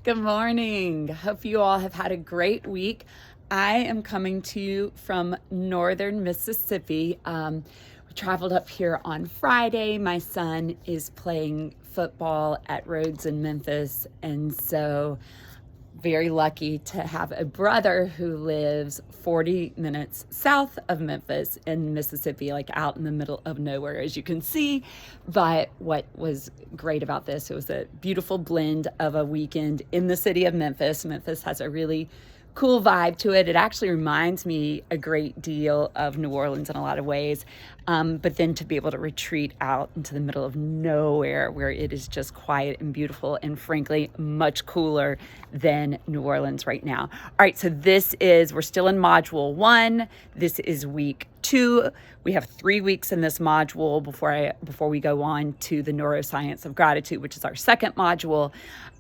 Good morning. Hope you all have had a great week. I am coming to you from northern Mississippi. We traveled up here on Friday. My son is playing football at Rhodes in Memphis, and so very lucky to have a brother who lives 40 minutes south of Memphis in Mississippi, like out in the middle of nowhere, as you can see. But what was great about this, it was a beautiful blend of a weekend in the city of Memphis. Memphis has a really cool vibe to it. It actually reminds me a great deal of New Orleans in a lot of ways. But then to be able to retreat out into the middle of nowhere where it is just quiet and beautiful and frankly much cooler than New Orleans right now. All right, so we're still in module 1. This is week 2. We have 3 weeks in this module before we go on to the neuroscience of gratitude, which is our second module.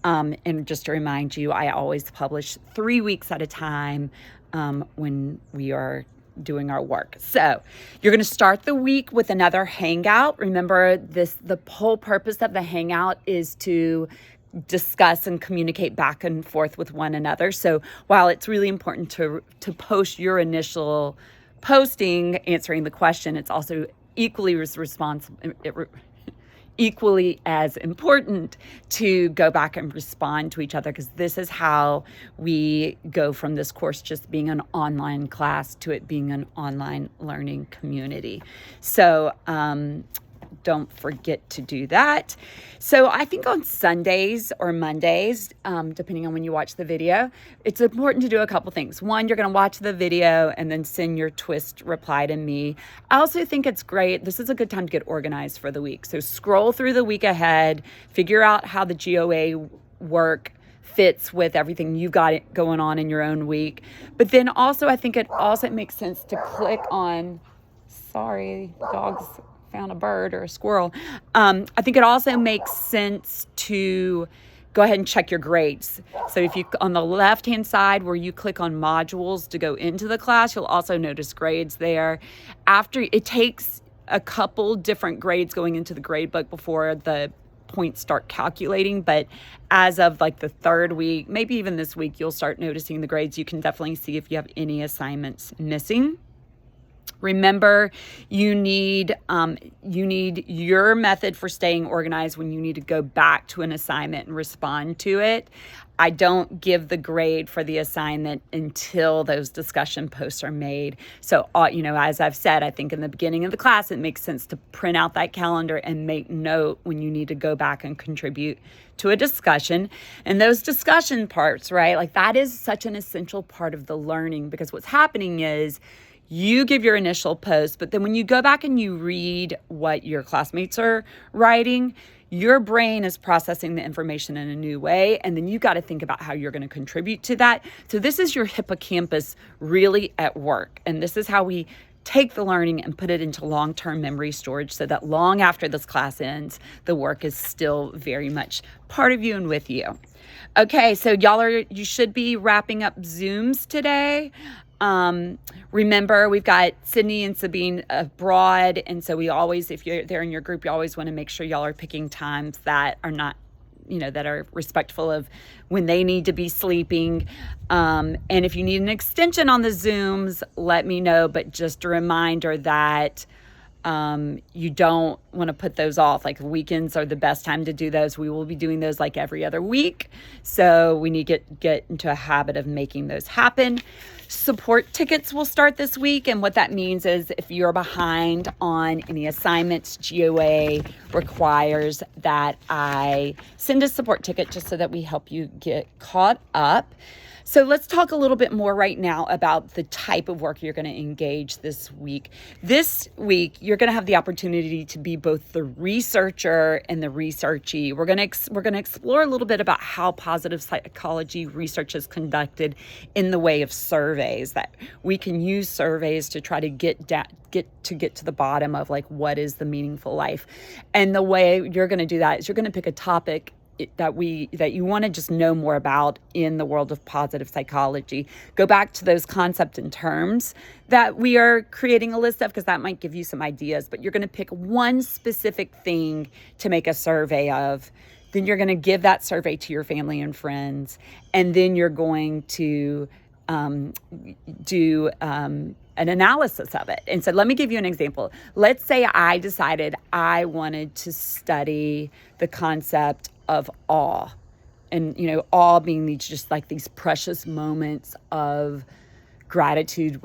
And just to remind you, I always publish 3 weeks at a time when we are doing our work. So you're going to start the week with another hangout. Remember, the whole purpose of the hangout is to discuss and communicate back and forth with one another. So while it's really important to post your initial posting answering the question, it's also equally as important to go back and respond to each other, because this is how we go from this course just being an online class to it being an online learning community. So don't forget to do that. So I think on Sundays or Mondays, depending on when you watch the video, it's important to do a couple things. One, you're going to watch the video and then send your twist reply to me. I also think it's great. This is a good time to get organized for the week. So scroll through the week ahead, figure out how the GOA work fits with everything you've got going on in your own week. But then also, I think it also makes sense to click on, sorry, dogs found a bird or a squirrel. I think it also makes sense to go ahead and check your grades. So if you, on the left-hand side where you click on modules to go into the class, you'll also notice grades there. After, it takes a couple different grades going into the grade book before the points start calculating. But as of like the third week, maybe even this week, you'll start noticing the grades. You can definitely see if you have any assignments missing. Remember, you need your method for staying organized when you need to go back to an assignment and respond to it. I don't give the grade for the assignment until those discussion posts are made. So, as I've said, I think in the beginning of the class, it makes sense to print out that calendar and make note when you need to go back and contribute to a discussion. And those discussion parts, right? Like that is such an essential part of the learning, because what's happening is you give your initial post, but then when you go back and you read what your classmates are writing, your brain is processing the information in a new way, and then you got to think about how you're going to contribute to that. So this is your hippocampus really at work, and this is how we take the learning and put it into long-term memory storage so that long after this class ends, the work is still very much part of you and with you. Okay, so you should be wrapping up Zooms today. Remember, we've got Sydney and Sabine abroad, and so we always, if you're there in your group, you always want to make sure y'all are picking times that are not, that are respectful of when they need to be sleeping. And if you need an extension on the Zooms, let me know. But just a reminder that you don't want to put those off. Like weekends are the best time to do those. We will be doing those like every other week. So we need to get into a habit of making those happen. Support tickets will start this week. And what that means is if you're behind on any assignments, GOA requires that I send a support ticket just so that we help you get caught up. So let's talk a little bit more right now about the type of work you're going to engage this week. This week, you're going to have the opportunity to be both the researcher and the researchee. We're going to explore a little bit about how positive psychology research is conducted in the way of surveys, that we can use surveys to try to get to the bottom of like what is the meaningful life. And the way you're going to do that is you're going to pick a topic that you want to just know more about in the world of positive psychology. Go back to those concepts and terms that we are creating a list of, because that might give you some ideas, but you're going to pick one specific thing to make a survey of Then you're going to give that survey to your family and friends, and then you're going to do an analysis of it. And so let me give you an example. Let's say I decided I wanted to study the concept of awe, and awe being these precious moments of gratitude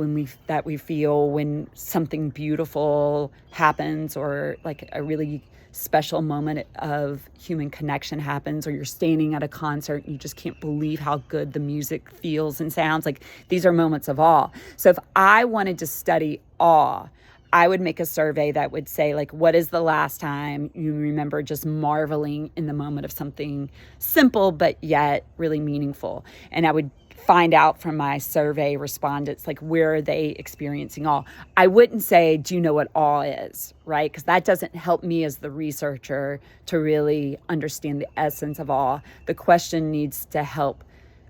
that we feel when something beautiful happens, or like a really special moment of human connection happens, or you're standing at a concert and you just can't believe how good the music feels and sounds. Like, these are moments of awe. So if I wanted to study awe, I would make a survey that would say, like, what is the last time you remember just marveling in the moment of something simple but yet really meaningful? And I would find out from my survey respondents, like, where are they experiencing awe? I wouldn't say, do you know what awe is, right? Because that doesn't help me as the researcher to really understand the essence of awe. The question needs to help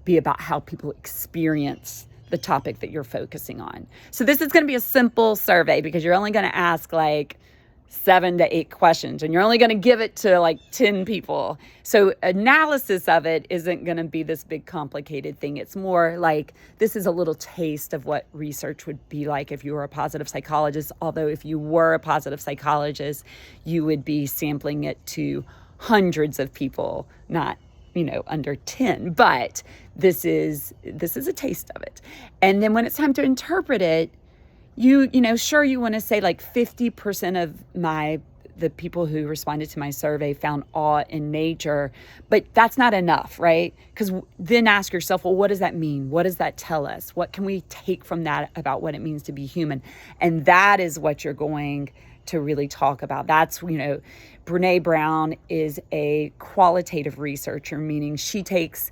be about how people experience the topic that you're focusing on. So this is going to be a simple survey because you're only going to ask like 7 to 8 questions, and you're only going to give it to like 10 people. So analysis of it isn't going to be this big complicated thing. It's more like, this is a little taste of what research would be like if you were a positive psychologist. Although if you were a positive psychologist, you would be sampling it to hundreds of people, not under 10. But this is a taste of it. And then when it's time to interpret it, sure, you want to say like 50% of the people who responded to my survey found awe in nature, but that's not enough, right? Because then ask yourself, well, what does that mean? What does that tell us? What can we take from that about what it means to be human? And that is what you're going to really talk about. That's, Brene Brown is a qualitative researcher, meaning she takes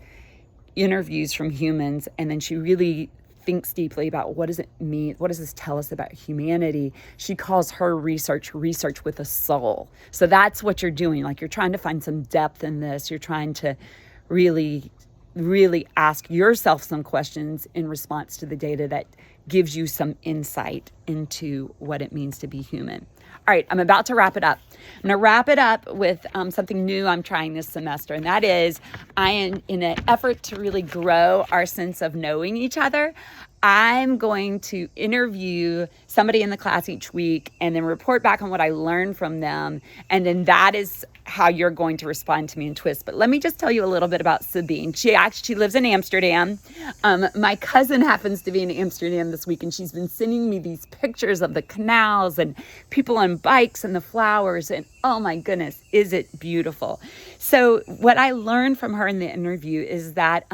interviews from humans and then she really thinks deeply about, what does it mean? What does this tell us about humanity? She calls her research with a soul. So that's what you're doing. Like, you're trying to find some depth in this. You're trying to really, really ask yourself some questions in response to the data that gives you some insight into what it means to be human. All right, I'm about to wrap it up. I'm going to wrap it up with something new I'm trying this semester, and that is, in an effort to really grow our sense of knowing each other, I'm going to interview somebody in the class each week and then report back on what I learned from them. And then that is how you're going to respond to me in Twist. But let me just tell you a little bit about Sabine. She lives in Amsterdam. My cousin happens to be in Amsterdam this week, and she's been sending me these pictures of the canals and people on bikes and the flowers. And oh my goodness, is it beautiful? So what I learned from her in the interview is that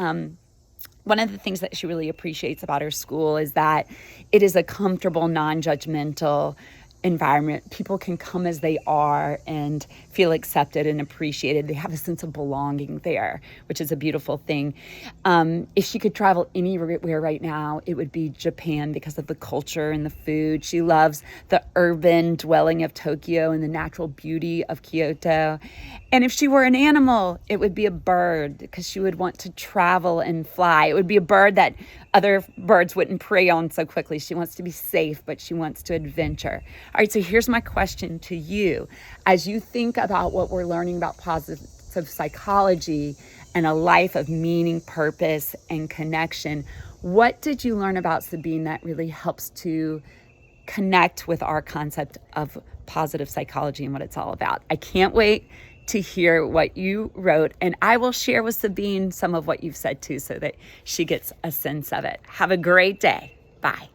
one of the things that she really appreciates about her school is that it is a comfortable, non-judgmental environment. People can come as they are and feel accepted and appreciated. They have a sense of belonging there, which is a beautiful thing. If she could travel anywhere right now, it would be Japan because of the culture and the food. She loves the urban dwelling of Tokyo and the natural beauty of Kyoto. And if she were an animal, it would be a bird because she would want to travel and fly. It would be a bird that other birds wouldn't prey on so quickly. She wants to be safe, but she wants to adventure. All right, so here's my question to you. As you think about what we're learning about positive psychology and a life of meaning, purpose, and connection, what did you learn about Sabine that really helps to connect with our concept of positive psychology and what it's all about? I can't wait to hear what you wrote, and I will share with Sabine some of what you've said too so that she gets a sense of it. Have a great day. Bye.